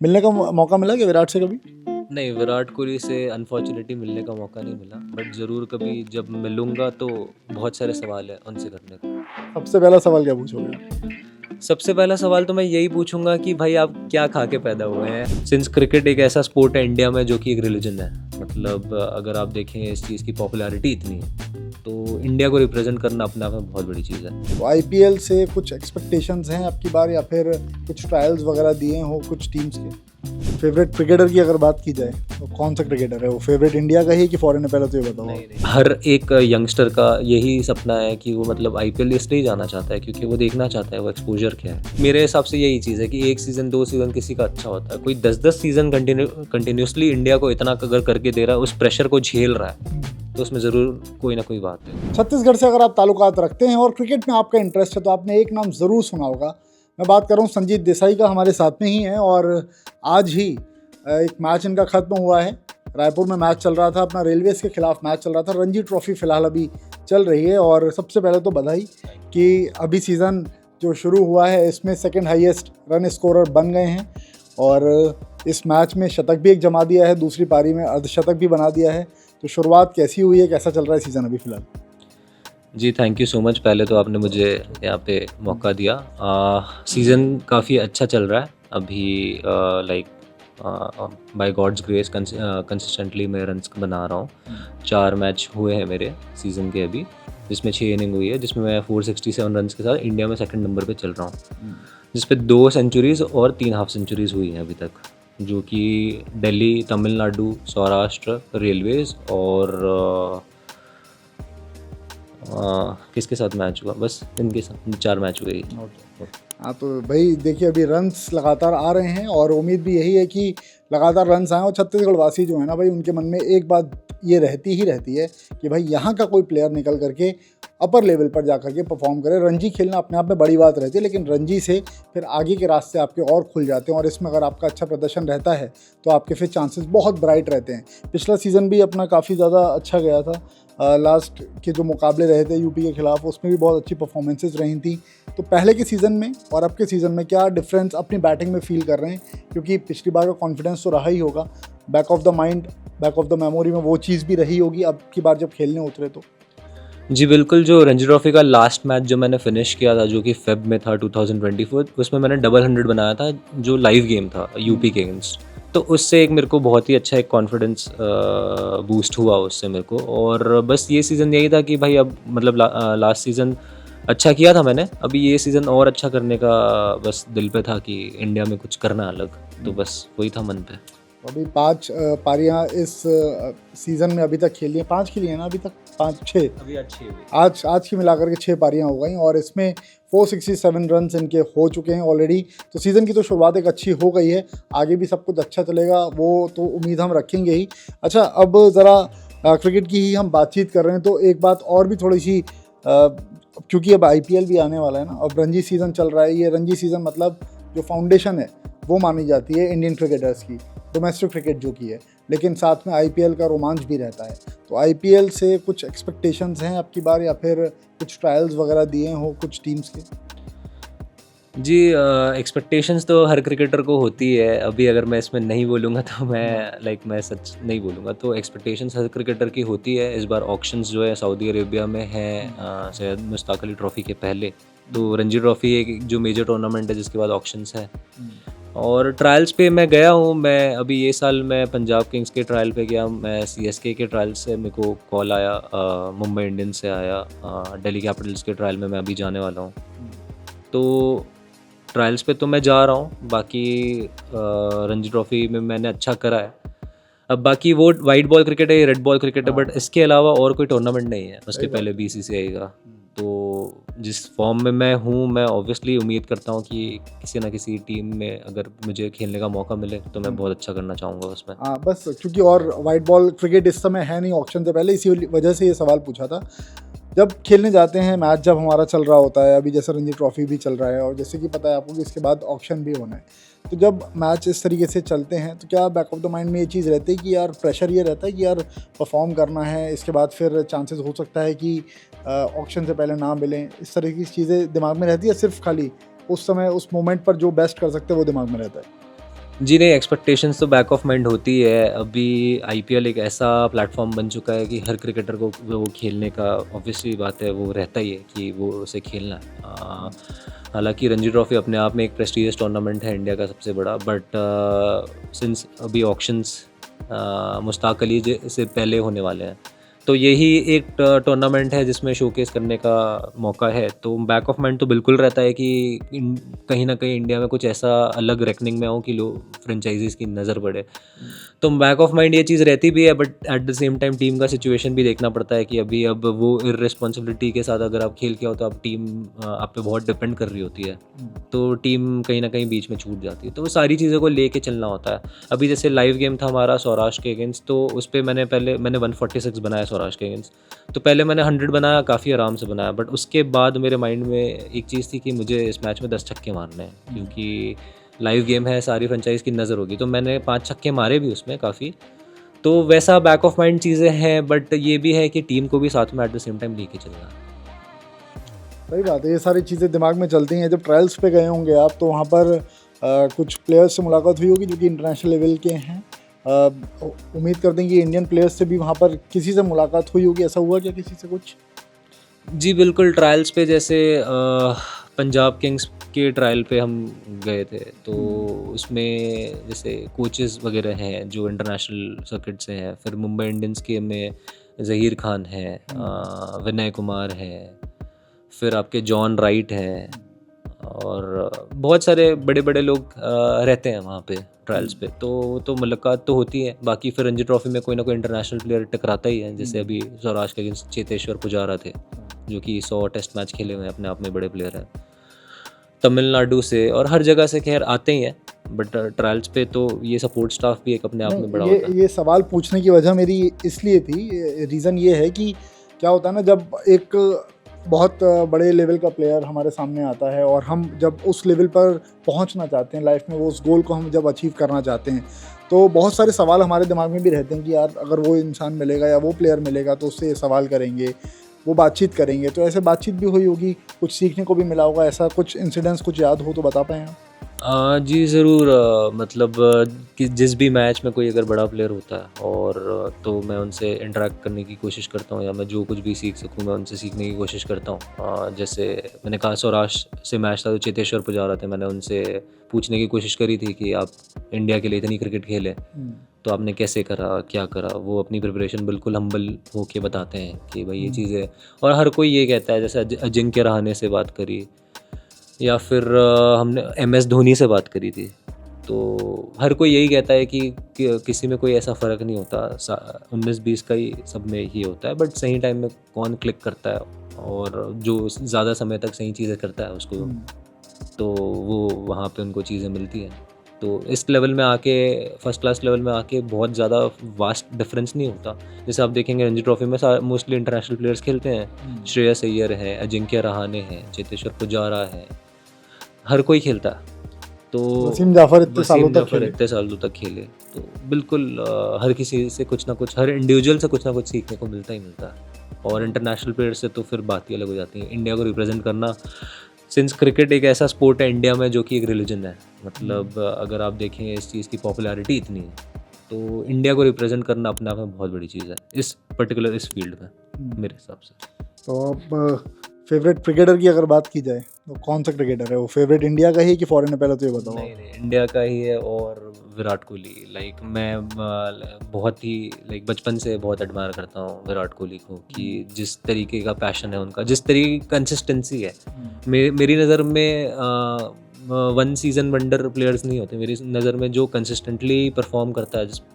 मिलने का मौका मिला कि विराट से कभी? नहीं, विराट कोहली से अनफॉर्चुनेटली मिलने का मौका नहीं मिला, बट ज़रूर कभी जब मिलूँगा तो बहुत सारे सवाल हैं उनसे करने को। सबसे पहला सवाल क्या पूछोगे आप? सबसे पहला सवाल तो मैं यही पूछूंगा कि भाई आप क्या खा के पैदा हुए हैं। सिंस क्रिकेट एक ऐसा स्पोर्ट है इंडिया में जो कि एक रिलीजन है, मतलब अगर आप देखें इस चीज़ की पॉपुलैरिटी इतनी है, तो इंडिया को रिप्रेजेंट करना अपने आप में बहुत बड़ी चीज़ है। तो आईपीएल से कुछ एक्सपेक्टेशंस हैं आपकी बार, या फिर कुछ ट्रायल्स वगैरह दिए हो कुछ टीम्स के? फेवरेट क्रिकेटर की अगर बात की जाए तो कौन सा क्रिकेटर है वो? फेवरेट इंडिया का ही कि फॉरेन है, पहले तो ये बताओ। नहीं, हर एक यंगस्टर का यही सपना है कि वो मतलब आईपीएल इसलिए जाना चाहता है क्योंकि वो देखना चाहता है वो एक्सपोजर क्या है। मेरे हिसाब से यही चीज़ है कि एक सीज़न 2 सीज़न किसी का अच्छा होता है, कोई 10-10 सीज़न कंटिन्यूसली इंडिया को इतना अगर करके दे रहा है, उस प्रेशर को झेल रहा है, तो उसमें ज़रूर कोई ना कोई बात है। छत्तीसगढ़ से अगर आप ताल्लुकात रखते हैं और क्रिकेट में आपका इंटरेस्ट है तो आपने एक नाम ज़रूर सुना होगा। मैं बात कर रहा हूँ संजीत देसाई का, हमारे साथ में ही है। और आज ही एक मैच इनका ख़त्म हुआ है। रायपुर में मैच चल रहा था, अपना रेलवेज़ के खिलाफ मैच चल रहा था। रणजी ट्रॉफी फ़िलहाल अभी चल रही है। और सबसे पहले तो बधाई कि अभी सीज़न जो शुरू हुआ है इसमें सेकंड हाईएस्ट रन स्कोरर बन गए हैं। और इस मैच में शतक भी एक जमा दिया है, दूसरी पारी में अर्धशतक भी बना दिया है। तो शुरुआत कैसी हुई है, कैसा चल रहा है सीज़न अभी फ़िलहाल? जी, थैंक यू सो मच। पहले तो आपने मुझे यहाँ पे मौका दिया। सीज़न काफ़ी अच्छा चल रहा है अभी। Like by God's grace consistently मैं रन्स बना रहा हूँ। 4 मैच हुए हैं मेरे सीज़न के अभी, जिसमें 6 इनिंग हुई है, जिसमें मैं 467 रन्स के साथ इंडिया में सेकंड नंबर पे चल रहा हूँ, जिसपे 2 सेंचुरीज़ और 3 हाफ सेंचुरीज़ हुई हैं अभी तक, जो कि दिल्ली, तमिलनाडु, सौराष्ट्र, रेलवेज़ और किसके साथ मैच हुआ, बस इनके साथ 4 मैच हुए। हाँ, तो भाई देखिए अभी रन्स लगातार आ रहे हैं और उम्मीद भी यही है कि लगातार रन्स आएँ। और छत्तीसगढ़ वासी जो है ना भाई, उनके मन में एक बात ये रहती ही रहती है कि भाई यहाँ का कोई प्लेयर निकल करके अपर लेवल पर जा करके परफॉर्म करे। रणजी खेलना अपने आप में बड़ी बात रहती है, लेकिन रणजी से फिर आगे के रास्ते आपके और खुल जाते हैं। और इसमें अगर आपका अच्छा प्रदर्शन रहता है तो आपके फिर चांसेस बहुत ब्राइट रहते हैं। पिछला सीज़न भी अपना काफ़ी ज़्यादा अच्छा गया था। लास्ट के जो मुकाबले रहे थे यूपी के खिलाफ, उसमें भी बहुत अच्छी परफॉर्मेंसेज रही थी। तो पहले के सीज़न में और अब के सीज़न में क्या डिफरेंस अपनी बैटिंग में फील कर रहे हैं? क्योंकि पिछली बार का कॉन्फिडेंस तो रहा ही होगा, back of the mind, back of the memory में वो चीज़ भी रही होगी अब की बार जब खेलने उतरे तो। जी बिल्कुल, जो रणजी ट्रॉफ़ी का लास्ट मैच जो मैंने फिनिश किया था, जो कि फ़ेब में था 2024, उसमें मैंने डबल 100 बनाया था, जो लाइव गेम था यूपी के अगेंस्ट। तो उससे एक मेरे को बहुत ही अच्छा एक कॉन्फिडेंस बूस्ट हुआ उससे मेरे को। और बस ये सीज़न यही था कि भाई अब मतलब लास्ट सीज़न अच्छा किया था मैंने, अभी ये सीज़न और अच्छा करने का बस दिल पे था कि इंडिया में कुछ करना अलग, तो बस वही था मन पे। अभी 5 पारियां इस सीज़न में अभी तक खेली हैं। 5 खेली हैं ना अभी तक? 5-6 अभी अच्छी हुई। आज की मिलाकर के 6 पारियां हो गई और इसमें 467 रन्स इनके हो चुके हैं ऑलरेडी। तो सीज़न की तो शुरुआत एक अच्छी हो गई है, आगे भी सब कुछ अच्छा चलेगा वो तो उम्मीद हम रखेंगे ही। अच्छा, अब ज़रा क्रिकेट की ही हम बातचीत कर रहे हैं तो एक बात और भी थोड़ी सी, क्योंकि अब आईपीएल भी आने वाला है ना, अब रणजी सीज़न चल रहा है। ये रणजी सीज़न मतलब जो फाउंडेशन है वो मानी जाती है इंडियन क्रिकेटर्स की, डोमेस्टिक क्रिकेट जो की है, लेकिन साथ में आईपीएल का रोमांच भी रहता है। तो आईपीएल से कुछ एक्सपेक्टेशंस हैं आपकी बार, या फिर कुछ ट्रायल्स वगैरह दिए हो कुछ टीम्स के? जी, एक्सपेक्टेशंस तो हर क्रिकेटर को होती है। अभी अगर मैं इसमें नहीं बोलूँगा तो मैं सच नहीं बोलूँगा। तो एक्सपेक्टेशंस हर क्रिकेटर की होती है। इस बार ऑक्शंस जो है सऊदी अरेबिया में है, सैयद मुश्ताक अली ट्रॉफ़ी के पहले। तो रणजी ट्रॉफ़ी एक जो मेजर टूर्नामेंट है जिसके बाद ऑक्शंस है। और ट्रायल्स पे मैं गया हूँ। मैं अभी ये साल मैं पंजाब किंग्स के ट्रायल पे गया, मैं सीएसके के ट्रायल से मेरे को कॉल आया, मुंबई इंडियंस से आया, दिल्ली कैपिटल्स के ट्रायल में मैं अभी जाने वाला हूँ। तो ट्रायल्स पे तो मैं जा रहा हूँ, बाकी रणजी ट्रॉफ़ी में मैंने अच्छा करा है। अब बाकी वो वाइट बॉल क्रिकेट है, ये रेड बॉल क्रिकेट है, बट इसके अलावा और कोई टूर्नामेंट नहीं है उसके पहले बीसीसीआई का। तो जिस फॉर्म में मैं हूँ, मैं ऑब्वियसली उम्मीद करता हूँ कि किसी ना किसी टीम में अगर मुझे खेलने का मौका मिले तो मैं बहुत अच्छा करना चाहूँगा उसमें। हाँ, बस क्योंकि और वाइट बॉल क्रिकेट इस समय है नहीं ऑक्शन से पहले, इसी वजह से ये सवाल पूछा था। जब खेलने जाते हैं मैच, जब हमारा चल रहा होता है, अभी जैसे रणजी ट्रॉफी भी चल रहा है और जैसे कि पता है आपको कि इसके बाद ऑक्शन भी होना है, तो जब मैच इस तरीके से चलते हैं तो क्या बैक ऑफ द माइंड में ये चीज़ रहती है कि यार प्रेशर ये रहता है कि यार परफॉर्म करना है, इसके बाद फिर चांसेस हो सकता है कि ऑक्शन से पहले ना मिलें, इस तरह की चीज़ें दिमाग में रहती है? सिर्फ खाली उस समय उस मोमेंट पर जो बेस्ट कर सकते हैं वो दिमाग में रहता है? जी नहीं, एक्सपेक्टेशंस तो बैक ऑफ माइंड होती है। अभी आईपीएल एक ऐसा प्लेटफॉर्म बन चुका है कि हर क्रिकेटर को वो खेलने का ऑब्वियसली बात है, वो रहता ही है कि वो उसे खेलना है। हालांकि रणजी ट्रॉफी अपने आप में एक प्रेस्टिजियस टूर्नामेंट है, इंडिया का सबसे बड़ा, बट सिंस अभी ऑक्शंस मुश्ताक अली से पहले होने वाले हैं, तो यही एक टूर्नामेंट है जिसमें शोकेस करने का मौका है। तो बैक ऑफ माइंड तो बिल्कुल रहता है कि कहीं ना कहीं इंडिया में कुछ ऐसा अलग रेकनिंग में हो कि लोग फ्रेंचाइजीज़ की नज़र पड़े। तो बैक ऑफ माइंड ये चीज़ रहती भी है, but at the same time team का सिचुएशन भी देखना पड़ता है कि अभी अब वो इररिस्पॉन्सिबिलिटी के साथ अगर आप खेल के हो तो अब टीम आप पे बहुत डिपेंड कर रही होती है, तो टीम कहीं ना कहीं बीच में छूट जाती है। तो वो सारी चीज़ों को लेके चलना होता है। अभी जैसे लाइव गेम था हमारा सौराष्ट्र के अगेंस्ट, तो उस पर मैंने 146 बनाया सौराष्ट्र के अगेंस्ट। तो पहले मैंने 100 बनाया, काफ़ी आराम से बनाया, बट उसके बाद मेरे माइंड में एक चीज़ थी कि मुझे इस मैच में 10 छक्के मारने हैं, क्योंकि लाइव गेम है, सारी फ्रेंचाइज की नज़र होगी। तो मैंने 5 छक्के मारे भी उसमें काफ़ी। तो वैसा बैक ऑफ माइंड चीज़ें हैं, बट ये भी है कि टीम को भी साथ में एट द सेम टाइम लेके चलना है। सही बात है, ये सारी चीज़ें दिमाग में चलती हैं। जब ट्रायल्स पे गए होंगे आप, तो वहाँ पर कुछ प्लेयर्स से मुलाकात हुई होगी जो कि इंटरनेशनल लेवल के हैं। उम्मीद करते हैं कि इंडियन प्लेयर्स से भी वहाँ पर किसी से मुलाकात हुई होगी, ऐसा हुआ क्या किसी से कुछ? जी बिल्कुल, ट्रायल्स पे जैसे पंजाब किंग्स के ट्रायल पे हम गए थे, तो उसमें जैसे कोचेस वगैरह हैं जो इंटरनेशनल सर्किट से हैं। फिर मुंबई इंडियंस के में ज़हीर खान है, विनय कुमार है, फिर आपके जॉन राइट हैं, और बहुत सारे बड़े बड़े लोग रहते हैं वहाँ पे ट्रायल्स पे। तो मुलाकात तो होती है। बाकी फिर रणजी ट्रॉफी में कोई ना कोई इंटरनेशनल प्लेयर टकराता ही है। जैसे अभी सौराष्ट्र के अगेंस्ट चेतेश्वर पुजारा थे, जो कि 100 टेस्ट मैच खेले हुए हैं, अपने आप में बड़े प्लेयर हैं। तमिलनाडु से और हर जगह से खैर आते ही हैं, बट ट्रायल्स पे तो ये सपोर्ट स्टाफ भी एक अपने आप में बड़ा होता है। ये सवाल पूछने की वजह मेरी इसलिए थी, रीज़न ये है कि क्या होता है ना, जब एक बहुत बड़े लेवल का प्लेयर हमारे सामने आता है और हम जब उस लेवल पर पहुंचना चाहते हैं लाइफ में, वो उस गोल को हम जब अचीव करना चाहते हैं, तो बहुत सारे सवाल हमारे दिमाग में भी रहते हैं कि यार अगर वो इंसान मिलेगा या वो प्लेयर मिलेगा तो उससे ये सवाल करेंगे, वो बातचीत करेंगे। तो ऐसे बातचीत भी हुई होगी, कुछ सीखने को भी मिला होगा। ऐसा कुछ इंसिडेंट्स कुछ याद हो तो बता पाएँ आप? जी ज़रूर। मतलब कि जिस भी मैच में कोई अगर बड़ा प्लेयर होता है और तो मैं उनसे इंटरेक्ट करने की कोशिश करता हूँ, या मैं जो कुछ भी सीख सकूँ मैं उनसे सीखने की कोशिश करता हूँ। जैसे मैंने कहा सौराष्ट्र से मैच था तो चेतेश्वर पुजारा थे, मैंने उनसे पूछने की कोशिश करी थी कि आप इंडिया के लिए इतनी क्रिकेट खेले तो आपने कैसे करा, क्या करा। वो अपनी प्रिपरेशन बिल्कुल हम्बल होके बताते हैं कि भाई ये चीज़ें, और हर कोई ये कहता है। जैसे अजिंक्य रहाणे से बात करी, या फिर हमने MS धोनी से बात करी थी, तो हर कोई यही कहता है कि किसी में कोई ऐसा फ़र्क नहीं होता, 19-20 का ही सब में ही होता है, बट सही टाइम में कौन क्लिक करता है और जो ज़्यादा समय तक सही चीज़ें करता है उसको, तो वो वहाँ पे उनको चीज़ें मिलती हैं। तो इस लेवल में आके, फर्स्ट क्लास लेवल में आके बहुत ज़्यादा वास्ट डिफरेंस नहीं होता। जैसे आप देखेंगे रणजी ट्रॉफी में मोस्टली इंटरनेशनल प्लेयर्स खेलते हैं। श्रेयस अय्यर है, अजिंक्य रहाणे हैं, चेतेश्वर पुजारा है, हर कोई खेलता है। तो वसीम जाफर इतने सालों तक खेले, तो बिल्कुल हर किसी से कुछ ना कुछ, हर इंडिविजुअल से कुछ ना कुछ सीखने को मिलता ही मिलता है। और इंटरनेशनल प्लेयर से तो फिर बात ही अलग हो जाती है। इंडिया को रिप्रेजेंट करना, सिंस क्रिकेट एक ऐसा स्पोर्ट है इंडिया में जो कि एक रिलीजन है, मतलब अगर आप देखें इस चीज़ की पॉपुलैरिटी इतनी है, तो इंडिया को रिप्रेजेंट करना अपने आप में बहुत बड़ी चीज़ है इस पर्टिकुलर इस फील्ड में मेरे हिसाब से। तो अब फेवरेट क्रिकेटर की अगर बात की जाए तो कौन सा क्रिकेटर है वो? फेवरेट इंडिया का ही कि फॉरेन है, पहले तो ये बताओ। नहीं, इंडिया का ही है, और विराट कोहली। लाइक मैं बहुत ही बचपन से बहुत एडमायर करता हूँ विराट कोहली को, कि जिस तरीके का पैशन है उनका, जिस तरीके की कंसिस्टेंसी है। मेरी नज़र में वन सीज़न वंडर प्लेयर्स नहीं होते। मेरी नज़र में जो कंसिस्टेंटली परफॉर्म करता है, जिसको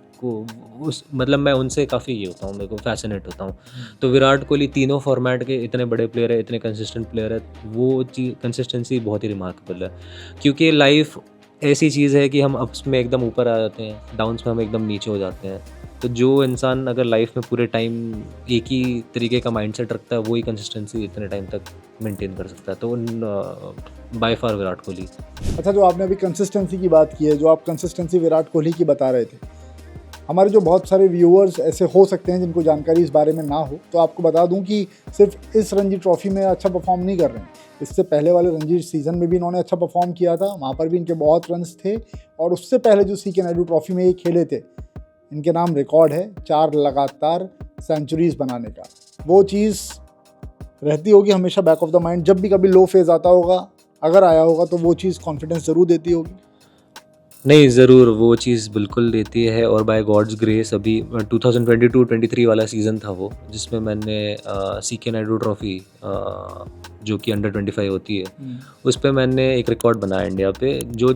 उस मतलब मैं उनसे काफ़ी ये होता हूँ, मेरे को फैसिनेट होता हूँ। तो विराट कोहली तीनों फॉर्मेट के इतने बड़े प्लेयर है, इतने कंसिस्टेंट प्लेयर है, वो चीज़ कंसिस्टेंसी बहुत ही रिमार्केबल है। क्योंकि लाइफ ऐसी चीज़ है कि हम अप्स में एकदम ऊपर आ जाते हैं, डाउन्स में हम एकदम नीचे हो जाते हैं। तो जो इंसान अगर लाइफ में पूरे टाइम एक ही तरीके का माइंडसेट रखता है, वही कंसिस्टेंसी इतने टाइम तक मेंटेन कर सकता है। तो बाय फार विराट कोहली। अच्छा, जो आपने अभी कंसिस्टेंसी की बात की है, जो आप कंसिस्टेंसी विराट कोहली की बता रहे थे, हमारे जो बहुत सारे व्यूअर्स ऐसे हो सकते हैं जिनको जानकारी इस बारे में ना हो, तो आपको बता दूं कि सिर्फ इस रणजी ट्रॉफी में अच्छा परफॉर्म नहीं कर रहे हैं, इससे पहले वाले रणजी सीज़न में भी इन्होंने अच्छा परफॉर्म किया था, वहाँ पर भी इनके बहुत रन्स थे। और उससे पहले जो सीके नायडू ट्रॉफी में ये खेले थे, इनके नाम रिकॉर्ड है 4 लगातार सेंचुरीज़ बनाने का। वो चीज़ रहती होगी हमेशा बैक ऑफ द माइंड, जब भी कभी लो फेज़ आता होगा, अगर आया होगा तो वो चीज़ कॉन्फिडेंस ज़रूर देती होगी। नहीं, ज़रूर वो चीज़ बिल्कुल देती है। और बाय गॉड्स ग्रेस अभी 2022-23 वाला सीज़न था वो, जिसमें मैंने सीके नायडू ट्रॉफ़ी जो कि अंडर 25 होती है, उस पे मैंने एक रिकॉर्ड बनाया इंडिया पे, जो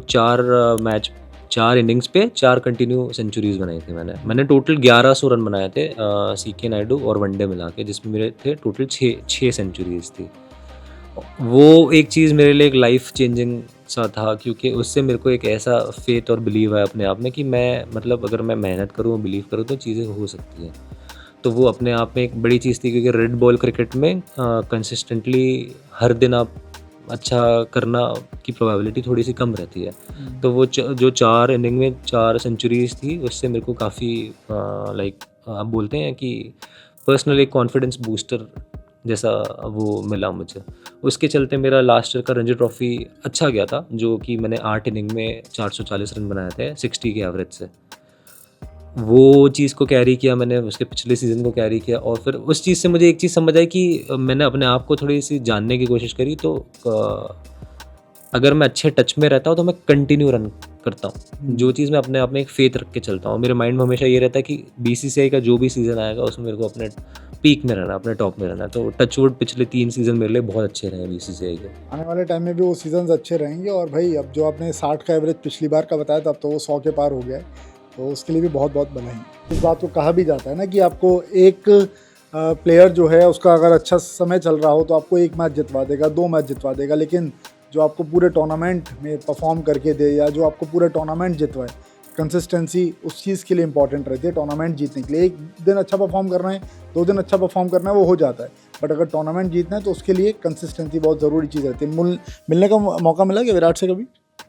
4 इनिंग्स पे 4 कंटिन्यू सेंचुरीज़ बनाई थी मैंने टोटल 1100 रन बनाए थे सीके नायडू और वनडे मिला के, जिसमें मेरे थे टोटल 6 सेंचुरीज़ थी। वो एक चीज़ मेरे लिए एक लाइफ चेंजिंग सा था, क्योंकि उससे मेरे को एक ऐसा फेथ और बिलीव है अपने आप में कि मैं मतलब अगर मैं मेहनत करूँ, बिलीव करूँ तो चीज़ें हो सकती हैं। तो वो अपने आप में एक बड़ी चीज़ थी, क्योंकि रेड बॉल क्रिकेट में कंसिस्टेंटली हर दिन आप अच्छा करना की प्रोबेबिलिटी थोड़ी सी कम रहती है। तो वो जो 4 इनिंग में 4 सेंचुरीज़ थी, उससे मेरे को काफ़ी लाइक आप बोलते हैं कि पर्सनली कॉन्फिडेंस बूस्टर जैसा वो मिला मुझे। उसके चलते मेरा लास्ट ईयर का रणजी ट्रॉफ़ी अच्छा गया था, जो कि मैंने 8 इनिंग में 440 रन बनाए थे 60 के एवरेज से। वो चीज़ को कैरी किया मैंने, उसके पिछले सीज़न को कैरी किया, और फिर उस चीज़ से मुझे एक चीज़ समझ आई कि मैंने अपने आप को थोड़ी सी जानने की कोशिश करी, तो अगर मैं अच्छे टच में रहता हूँ तो मैं कंटिन्यू रन करता हूँ। जो चीज़ मैं अपने आप में एक फेथ रख के चलता हूँ, मेरे माइंड में हमेशा ये रहता है कि बीसीसीआई का जो भी सीज़न आएगा उसमें मेरे को अपने पीक में रहना, अपने टॉप में रहना। तो टचवुड पिछले 3 सीज़न मेरे लिए बहुत अच्छे रहे बीसीसीआई के। आने वाले टाइम में भी वो सीजन्स अच्छे रहेंगे। और भाई अब जो आपने 60 का एवरेज पिछली बार का बताया था, अब तो वो 100 के पार हो गया है, तो उसके लिए भी बहुत बहुत बधाई। इस बात को कहा भी जाता है ना कि आपको एक प्लेयर जो है उसका अगर अच्छा समय चल रहा हो तो आपको 1 मैच जितवा देगा, 2 मैच जितवा देगा, लेकिन जो आपको पूरे टूर्नामेंट में परफॉर्म करके दे या जो आपको पूरे टूर्नामेंट जितवाए, कंसिस्टेंसी उस चीज़ के लिए इंपॉर्टेंट रहती है टूर्नामेंट जीतने के लिए। एक दिन अच्छा परफॉर्म करना है, 2 दिन अच्छा परफॉर्म करना है, वो हो जाता है, बट अगर टूर्नामेंट जीतना है तो उसके लिए कंसिस्टेंसी बहुत ज़रूरी चीज़ रहती है। मिलने का मौका मिला कि विराट से कभी?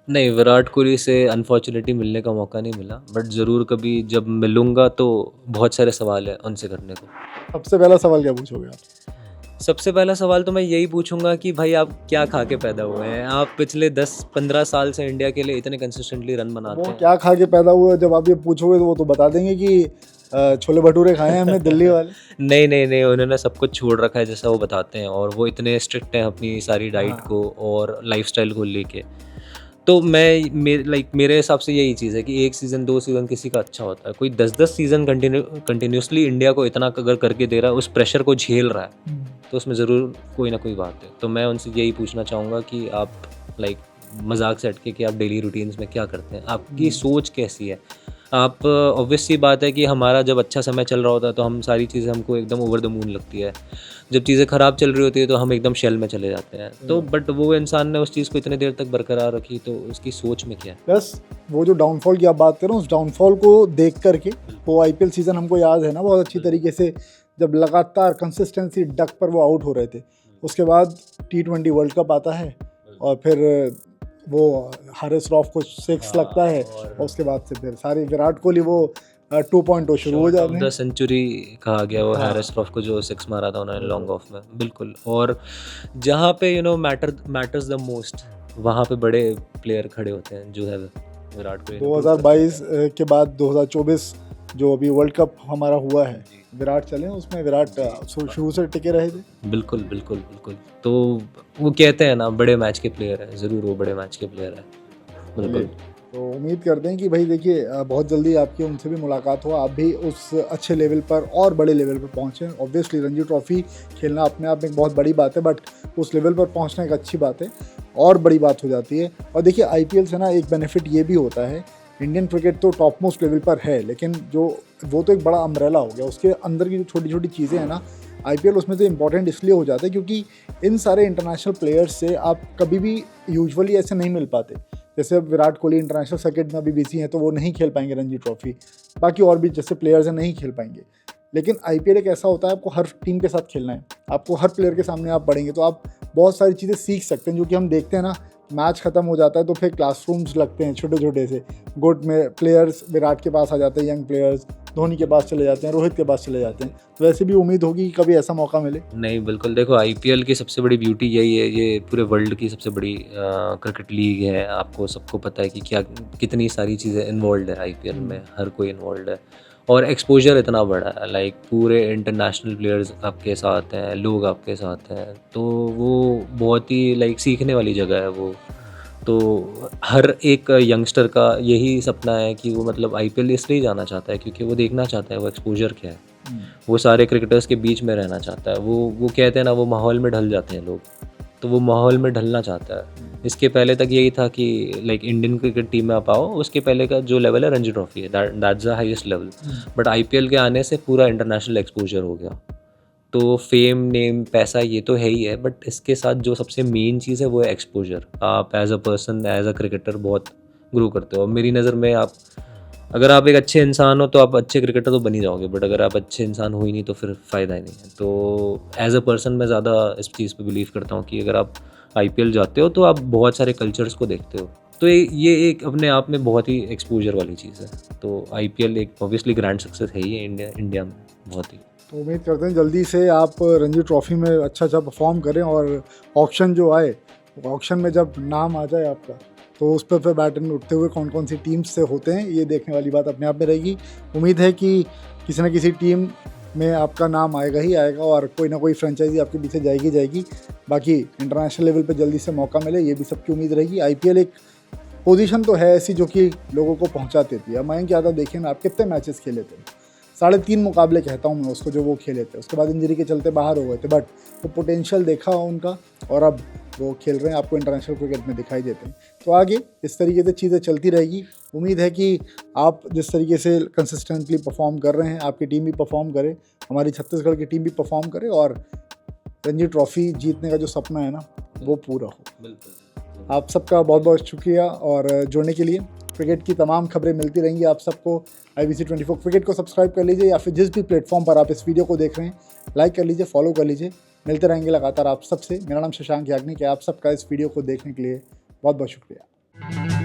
नहीं, विराट कोहली से अनफॉर्चुनेटली मिलने का मौका नहीं मिला, बट ज़रूर कभी जब मिलूँगा तो बहुत सारे सवाल हैं उनसे करने को। सबसे पहला सवाल क्या पूछोगे आप? सबसे पहला सवाल तो मैं यही पूछूंगा कि भाई आप क्या खा के पैदा हुए हैं? आप पिछले 10-15 साल से इंडिया के लिए इतने कंसिस्टेंटली रन बनाते वो हैं। क्या खा के पैदा हुए, जब आप ये पूछोगे तो वो तो बता देंगे कि छोले भटूरे खाए हैं हमने दिल्ली वाले। नहीं, उन्होंने सब कुछ छोड़ रखा है जैसा वो बताते हैं, और वो इतने स्ट्रिक्ट हैं अपनी सारी डाइट हाँ। को और लाइफस्टाइल को लेके। तो मेरे हिसाब से यही चीज़ है कि 1 सीज़न 2 सीज़न किसी का अच्छा होता है, कोई 10-10 सीज़न कंटिन्यूसली इंडिया को इतना अगर करके दे रहा है, उस प्रेशर को झेल रहा है, तो उसमें ज़रूर कोई ना कोई बात है। तो मैं उनसे यही पूछना चाहूँगा कि आप मजाक से हटके कि आप डेली रूटीन्स में क्या करते हैं, आपकी सोच कैसी है? आप ऑब्वियस सी बात है कि हमारा जब अच्छा समय चल रहा होता है तो हम सारी चीज़ें हमको एकदम ओवर द मून लगती है, जब चीज़ें ख़राब चल रही होती है तो हम एकदम शेल में चले जाते हैं। तो बट वो इंसान ने उस चीज़ को इतने देर तक बरकरार रखी, तो उसकी सोच में क्या है? प्लस वो जो डाउनफॉल की आप बात कर रहे हो, उस डाउनफॉल को देख करके वो आईपीएल सीज़न हमको याद है ना बहुत अच्छी तरीके से, जब लगातार कंसिस्टेंसी डक पर वो आउट हो रहे थे। उसके बाद T20 वर्ल्ड कप आता है और फिर वो हारिस रॉफ को 6 लगता है, और उसके बाद से फिर सारी विराट कोहली वो 2.0 शुरू हो जाते हैं। सेंचुरी कहा गया वो हैरिस रॉफ को, जो 6 मारा था उन्होंने लॉन्ग ऑफ में। बिल्कुल। और जहाँ पे मैटर्स द मोस्ट, वहाँ पे बड़े प्लेयर खड़े होते हैं, जो है विराट कोहली। 2022 के बाद 2024 जो अभी वर्ल्ड कप हमारा हुआ है, विराट चले, उसमें विराट शुरू से टिके रहे थे। बिल्कुल। तो वो कहते हैं ना बड़े मैच के प्लेयर हैं, ज़रूर वो बड़े मैच के प्लेयर हैं। बिल्कुल। तो उम्मीद करते हैं कि भाई देखिए बहुत जल्दी आपकी उनसे भी मुलाकात हो, आप भी उस अच्छे लेवल पर और बड़े लेवल पर पहुँचें। ऑब्वियसली रणजी ट्रॉफी खेलना अपने आप में एक बहुत बड़ी बात है, बट उस लेवल पर पहुँचना एक अच्छी बात है और बड़ी बात हो जाती है। और देखिए आईपीएल से ना एक बेनिफिट ये भी होता है, इंडियन क्रिकेट तो टॉप मोस्ट लेवल पर है, लेकिन जो वो तो एक बड़ा अम्ब्रेला हो गया, उसके अंदर की जो छोटी छोटी चीज़ें हैं ना, आईपीएल उसमें से इम्पॉर्टेंट इसलिए हो जाता है क्योंकि इन सारे इंटरनेशनल प्लेयर्स से आप कभी भी यूजुअली ऐसे नहीं मिल पाते। जैसे अब विराट कोहली इंटरनेशनल सर्किट में अभी बिजी हैं तो वो नहीं खेल पाएंगे रणजी ट्रॉफी, बाकी और भी जैसे प्लेयर्स हैं नहीं खेल पाएंगे। लेकिन आईपीएल एक ऐसा होता है, आपको हर टीम के साथ खेलना है, आपको हर प्लेयर के सामने आप बढ़ेंगे तो आप बहुत सारी चीज़ें सीख सकते हैं, जो कि हम देखते हैं ना मैच ख़त्म हो जाता है तो फिर क्लासरूम्स लगते हैं छोटे छोटे से, गुड में प्लेयर्स विराट के पास आ जाते हैं, यंग प्लेयर्स धोनी के पास चले जाते हैं, रोहित के पास चले जाते हैं। तो वैसे भी उम्मीद होगी कि कभी ऐसा मौका मिले। नहीं, बिल्कुल, देखो आईपीएल की सबसे बड़ी ब्यूटी यही है, ये पूरे वर्ल्ड की सबसे बड़ी क्रिकेट लीग है। आपको सबको पता है कि क्या कितनी सारी चीज़ें इन्वॉल्व है आईपीएल में, हर कोई इन्वॉल्व है और एक्सपोजर इतना बड़ा है, लाइक पूरे इंटरनेशनल प्लेयर्स आपके साथ हैं, लोग आपके साथ हैं, तो वो बहुत ही लाइक सीखने वाली जगह है वो। तो हर एक यंगस्टर का यही सपना है कि वो मतलब आईपीएल इसलिए जाना चाहता है क्योंकि वो देखना चाहता है वो एक्सपोजर क्या है, वो सारे क्रिकेटर्स के बीच में रहना चाहता है। वो कहते हैं ना, वो माहौल में ढल जाते हैं लोग, तो वो माहौल में ढलना चाहता है। इसके पहले तक यही था कि लाइक इंडियन क्रिकेट टीम में आप आओ, उसके पहले का जो लेवल है रणजी ट्रॉफी है, that's the highest level. But IPL के आने से पूरा इंटरनेशनल एक्सपोजर हो गया। तो फेम, नेम, पैसा ये तो है ही है, बट इसके साथ जो सबसे मेन चीज़ है वो है एक्सपोजर। आप as a person, as a cricketer बहुत ग्रो करते हो। और मेरी नज़र में अगर आप एक अच्छे इंसान हो तो आप अच्छे क्रिकेटर तो बन ही जाओगे, बट अगर आप अच्छे इंसान हो ही नहीं तो फिर फ़ायदा ही नहीं है। तो एज अ पर्सन मैं ज़्यादा इस चीज़ पे बिलीव करता हूँ कि अगर आप आईपीएल जाते हो तो आप बहुत सारे कल्चर्स को देखते हो, तो ये एक अपने आप में बहुत ही एक्सपोजर वाली चीज़ है। तो आईपीएल एक ऑब्वियसली ग्रैंड सक्सेस है ही इंडिया में बहुत ही। तो उम्मीद करते हैं जल्दी से आप रणजी ट्रॉफी में अच्छा परफॉर्म करें और ऑक्शन जो आए, ऑक्शन में जब नाम आ जाए आपका तो उस पर फिर बैटिंग उठते हुए कौन कौन सी टीम्स से होते हैं ये देखने वाली बात अपने आप में रहेगी। उम्मीद है कि किसी न किसी टीम में आपका नाम आएगा ही आएगा और कोई ना कोई फ्रेंचाइजी आपके पीछे जाएगी। बाकी इंटरनेशनल लेवल पे जल्दी से मौका मिले, ये भी सबकी उम्मीद रहेगी। आईपीएल एक पोजीशन तो है ऐसी जो कि लोगों को पहुंचा देती है। अब मयंक यादव देखिए ना, आप कितने मैचेस खेले थे, 3.5 मुकाबले कहता हूँ मैं उसको जो वो खेले थे, उसके बाद इंजरी के चलते बाहर हो गए थे, बट वो पोटेंशियल देखा उनका और अब वो खेल रहे हैं, आपको इंटरनेशनल क्रिकेट में दिखाई देते हैं। तो आगे इस तरीके से चीज़ें चलती रहेगी। उम्मीद है कि आप जिस तरीके से कंसिस्टेंटली परफॉर्म कर रहे हैं, आपकी टीम भी परफॉर्म करे, हमारी छत्तीसगढ़ की टीम भी परफॉर्म करे और रणजी ट्रॉफी जीतने का जो सपना है ना वो पूरा हो। बिल्कुल। आप सबका बहुत बहुत शुक्रिया और जुड़ने के लिए। क्रिकेट की तमाम खबरें मिलती रहेंगी आप सबको। IBC 24 क्रिकेट को सब्सक्राइब कर लीजिए या फिर जिस भी प्लेटफॉर्म पर आप इस वीडियो को देख रहे हैं लाइक कर लीजिए, फॉलो कर लीजिए। मिलते रहेंगे लगातार आप सबसे। मेरा नाम शशांक याग्निक है। आप सबका इस वीडियो को देखने के लिए बहुत बहुत शुक्रिया।